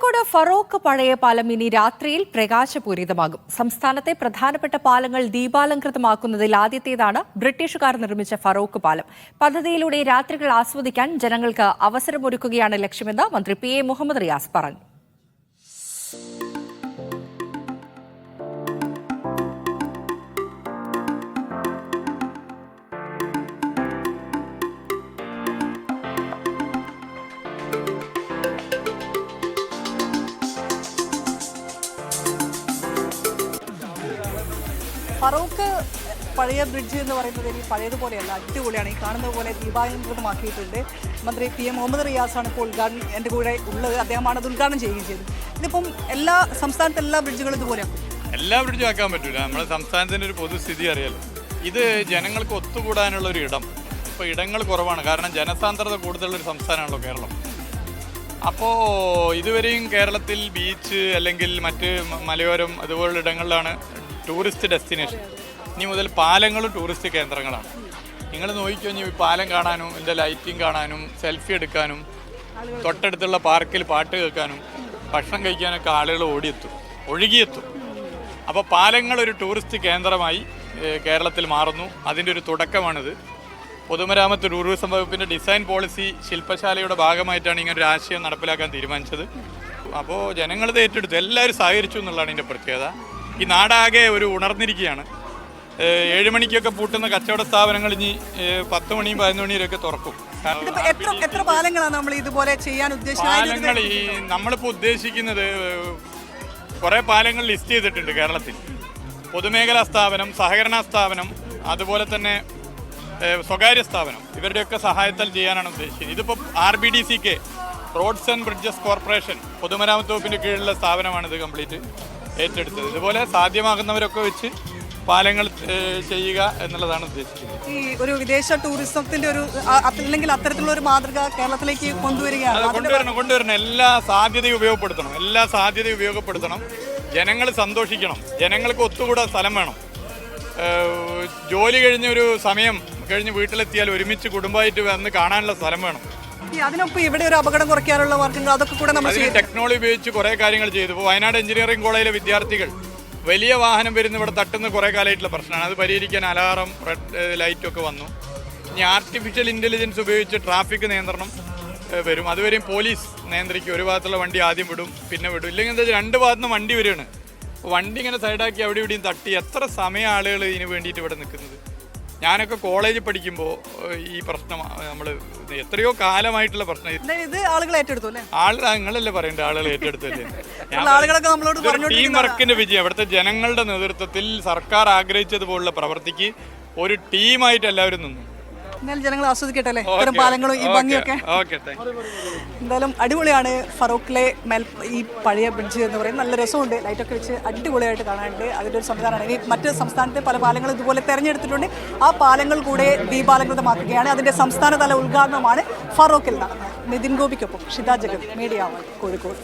കോഴിക്കോട് ഫറോക്ക് പഴയ പാലം ഇനി രാത്രിയിൽ പ്രകാശപൂരിതമാകും. സംസ്ഥാനത്തെ പ്രധാനപ്പെട്ട പാലങ്ങൾ ദീപാലംകൃതമാക്കുന്നതിൽ ആദ്യത്തേതാണ് ബ്രിട്ടീഷുകാർ നിർമ്മിച്ച ഫറോക്ക് പാലം. പദ്ധതിയിലൂടെ രാത്രികൾ ആസ്വദിക്കാൻ ജനങ്ങൾക്ക് അവസരമൊരുക്കുകയാണ് ലക്ഷ്യമെന്ന് മന്ത്രി പി എ മുഹമ്മദ് റിയാസ് പറഞ്ഞു. ഫറോക്ക് പഴയ ബ്രിഡ്ജ് എന്ന് പറയുന്നത് ഇനി പഴയതുപോലെയല്ല, അടിപൊളിയാണ്. ഈ കാണുന്നത് പോലെ ദീപാലംകൃതമാക്കിയിട്ടുണ്ട്. മന്ത്രി പി എ മുഹമ്മദ് റിയാസാണ് ഇപ്പോൾ എൻ്റെ കൂടെ ഉള്ളത്. അദ്ദേഹമാണ് അത് ഉദ്ഘാടനം ചെയ്യുകയും ചെയ്തത്. ഇതിപ്പം സംസ്ഥാനത്തെ എല്ലാ ബ്രിഡ്ജുകളും ഇതുപോലെയാണ്. എല്ലാ ബ്രിഡ്ജും ആക്കാൻ പറ്റില്ല. നമ്മുടെ സംസ്ഥാനത്തിൻ്റെ ഒരു പൊതുസ്ഥിതി അറിയാലോ. ഇത് ജനങ്ങൾക്ക് ഒത്തുകൂടാനുള്ള ഒരു ഇടം. ഇപ്പോൾ ഇടങ്ങൾ കുറവാണ്, കാരണം ജനസാന്ദ്രത കൂടുതലുള്ളൊരു സംസ്ഥാനമാണല്ലോ കേരളം. അപ്പോൾ ഇതുവരെയും കേരളത്തിൽ ബീച്ച് അല്ലെങ്കിൽ മറ്റ് മലയോരം അതുപോലുള്ള ഇടങ്ങളിലാണ് ടൂറിസ്റ്റ് ഡെസ്റ്റിനേഷൻ. ഇനി മുതൽ പാലങ്ങളും ടൂറിസ്റ്റ് കേന്ദ്രങ്ങളാണ്. നിങ്ങൾ നോക്കിക്കഴിഞ്ഞാൽ ഈ പാലം കാണാനും ഇതിൻ്റെ ലൈറ്റിംഗ് കാണാനും സെൽഫി എടുക്കാനും തൊട്ടടുത്തുള്ള പാർക്കിൽ പാട്ട് കേൾക്കാനും ഭക്ഷണം കഴിക്കാനൊക്കെ ആളുകൾ ഒഴുകിയെത്തും. അപ്പോൾ പാലങ്ങൾ ഒരു ടൂറിസ്റ്റ് കേന്ദ്രമായി കേരളത്തിൽ മാറുന്നു. അതിൻ്റെ ഒരു തുടക്കമാണിത്. പൊതുമരാമത്ത് ടൂറിസം വകുപ്പിൻ്റെ ഡിസൈൻ പോളിസി ശില്പശാലയുടെ ഭാഗമായിട്ടാണ് ഇങ്ങനെ ഒരു ആശയം നടപ്പിലാക്കാൻ തീരുമാനിച്ചത്. അപ്പോൾ ജനങ്ങളത് ഏറ്റെടുത്തു, എല്ലാവരും സഹകരിച്ചു എന്നുള്ളതാണ് ഇതിൻ്റെ പ്രത്യേകത. ഈ നാടാകെ ഒരു ഉണർന്നിരിക്കുകയാണ്. 7 മണിക്കൊക്കെ പൂട്ടുന്ന കച്ചവട സ്ഥാപനങ്ങൾ ഇനി 10 മണിയും 11 മണിയിലൊക്കെ തുറക്കും. എത്ര പാലങ്ങളാണ് നമ്മൾ ഇതുപോലെ ചെയ്യാൻ ഉദ്ദേശിക്കുന്നത്? പാലങ്ങൾ നമ്മളിപ്പോൾ ഉദ്ദേശിക്കുന്നത് കുറേ പാലങ്ങൾ ലിസ്റ്റ് ചെയ്തിട്ടുണ്ട് കേരളത്തിൽ. പൊതുമേഖലാ സ്ഥാപനം, സഹകരണ സ്ഥാപനം, അതുപോലെ തന്നെ സ്വകാര്യ സ്ഥാപനം, ഇവരുടെയൊക്കെ സഹായത്താൽ ചെയ്യാനാണ് ഉദ്ദേശിക്കുന്നത്. ഇതിപ്പോൾ RBDCK roads and bridges corporation പൊതുമരാമത്ത് വകുപ്പിൻ്റെ കീഴിലുള്ള സ്ഥാപനമാണിത് കംപ്ലീറ്റ് ഏറ്റെടുത്തത്. ഇതുപോലെ സാധ്യമാകുന്നവരൊക്കെ വെച്ച് പാലങ്ങൾ ചെയ്യുക എന്നുള്ളതാണ് ഉദ്ദേശിക്കുന്നത്. ഈ ഒരു വിദേശ ടൂറിസത്തിന്റെ ഒരു അല്ലെങ്കിൽ അത്തരത്തിലുള്ള ഒരു മാതൃക കേരളത്തിലേക്ക് കൊണ്ടുവരണം. എല്ലാ സാധ്യതയും ഉപയോഗപ്പെടുത്തണം. ജനങ്ങൾ സന്തോഷിക്കണം. ജനങ്ങൾക്ക് ഒത്തുകൂടാൻ സ്ഥലം വേണം. ജോലി കഴിഞ്ഞൊരു സമയം കഴിഞ്ഞ് വീട്ടിലെത്തിയാൽ ഒരുമിച്ച് കുടുംബമായിട്ട് വന്ന് കാണാനുള്ള സ്ഥലം വേണം. അതിനൊപ്പം ഇവിടെ ഒരു അപകടം കുറയ്ക്കാനുള്ള മാർഗ്ഗങ്ങൾ അതൊക്കെ കൂടെ നമ്മൾ ടെക്നോളജി ഉപയോഗിച്ച് കുറേ കാര്യങ്ങൾ ചെയ്തു. ഇപ്പോൾ വയനാട് എഞ്ചിനീയറിംഗ് കോളേജിലെ വിദ്യാർത്ഥികൾ വലിയ വാഹനം വരുന്ന ഇവിടെ തട്ടുന്ന കുറേ കാലമായിട്ടുള്ള പ്രശ്നമാണ്. അത് പരിഹരിക്കാൻ അലാറം, റെഡ് ലൈറ്റൊക്കെ വന്നു. ഇനി ആർട്ടിഫിഷ്യൽ ഇൻ്റലിജൻസ് ഉപയോഗിച്ച് ട്രാഫിക് നിയന്ത്രണം വരും. അതുവരെയും പോലീസ് നിയന്ത്രിക്കും. ഒരു ഭാഗത്തുള്ള വണ്ടി ആദ്യം വിടും, പിന്നെ വിടും. ഇല്ലെങ്കിൽ എന്താ വെച്ചാൽ 2 ഭാഗത്തുനിന്ന് വണ്ടി വരികയാണ്. വണ്ടി ഇങ്ങനെ സൈഡാക്കി അവിടെ ഇവിടെയും തട്ടി എത്ര സമയം ആളുകൾ ഇതിന് വേണ്ടിയിട്ട് ഇവിടെ നിൽക്കുന്നത്. ഞാനൊക്കെ കോളേജിൽ പഠിക്കുമ്പോൾ ഈ പ്രശ്നം നമ്മൾ എത്രയോ കാലമായിട്ടുള്ള പ്രശ്നം. ഇത് ആളുകൾ ഏറ്റെടുത്തു അല്ലേ? നിങ്ങളല്ലേ പറയേണ്ടത്, ആളുകൾ ഏറ്റെടുത്തല്ലേ. ടീം വർക്കിന്റെ വിജയം. അവിടുത്തെ ജനങ്ങളുടെ നേതൃത്വത്തിൽ സർക്കാർ ആഗ്രഹിച്ചതുപോലുള്ള പ്രവൃത്തിക്ക് ഒരു ടീമായിട്ട് എല്ലാവരും നിന്നു. എന്തായാലും ജനങ്ങൾ ആസ്വദിക്കട്ടെ അല്ലേ ഇത്തരം പാലങ്ങളും ഈ ഭംഗിയൊക്കെ. എന്തായാലും അടിപൊളിയാണ് ഫറോക്കിലെ ഈ പഴയ ബ്രിഡ്ജ് എന്ന് പറയുന്നത്. നല്ല രസമുണ്ട്, ലൈറ്റൊക്കെ വെച്ച് അടിപൊളിയായിട്ട് കാണാനുണ്ട്. അതിൻ്റെ ഒരു സംവിധാനമാണ്. ഇനി മറ്റ് സംസ്ഥാനത്തെ പല പാലങ്ങളും ഇതുപോലെ തിരഞ്ഞെടുത്തിട്ടുണ്ട്. ആ പാലങ്ങൾ കൂടെ ദീപാലംകൃതമാക്കുകയാണ്. അതിൻ്റെ സംസ്ഥാനതല ഉദ്ഘാടനമാണ് ഫറോക്കിൽ നടന്നത്. നിതിൻ ഗോപിക്കൊപ്പം ഷിത ജഗൻ, മീഡിയ 1 കോഴിക്കോട്.